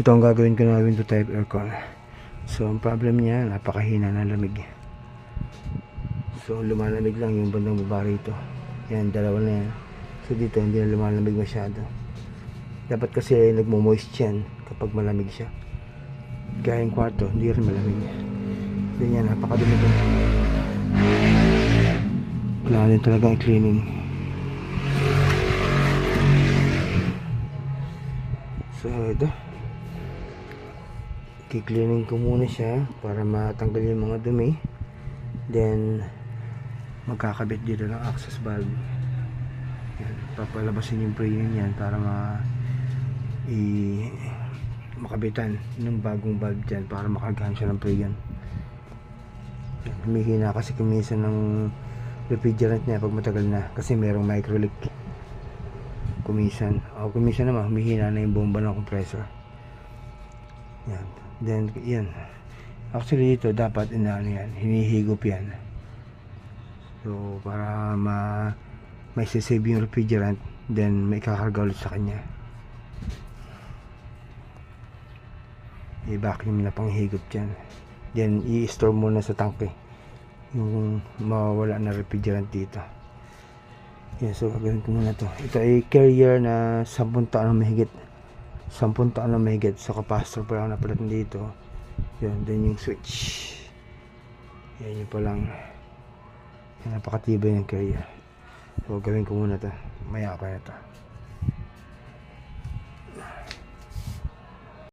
Ito ang gagawin ko na window type aircon. So ang problem niya, napakahina ng lamig. So lumalamig lang yung bandang baba rito. Yan, dalawa na yan. So dito hindi na lumalamig masyado. Dapat kasi nagmo-moist yan kapag malamig siya. Gaya yung kwarto, hindi rin malamig. Yan, napakadumi ko. Kailangan din talagang i-cleaning. So ito, i-cleaning ko muna siya para matanggal yung mga dumi. Then magkakabit dito ng access valve. Yan, papalabasin yung preyon yan para makabitan ng bagong valve dyan para makagahan siya ng preyon. Humihina kasi kuminsan ng refrigerant niya pag matagal na kasi merong micro leak. Kuminsan naman humihina na yung bomba ng compressor. Yan. Then yan, actually dito dapat yan, hinihigop yan. So para may save yung refrigerant, then may kakarga ulit sa kanya. I-vacuum na pang higop dyan. Then i-store muna sa tangke yung mawawala na refrigerant dito. Yan, so gagawin ko muna to. Ito ay carrier na 10 taon na mahigit. 10 taon na mahigit. So capacitor pa lang napalit dito. Yan, then yung switch. Yan yung palang. Yan, napakatibay ng carrier. So gawin ko muna to. Maya pa na to.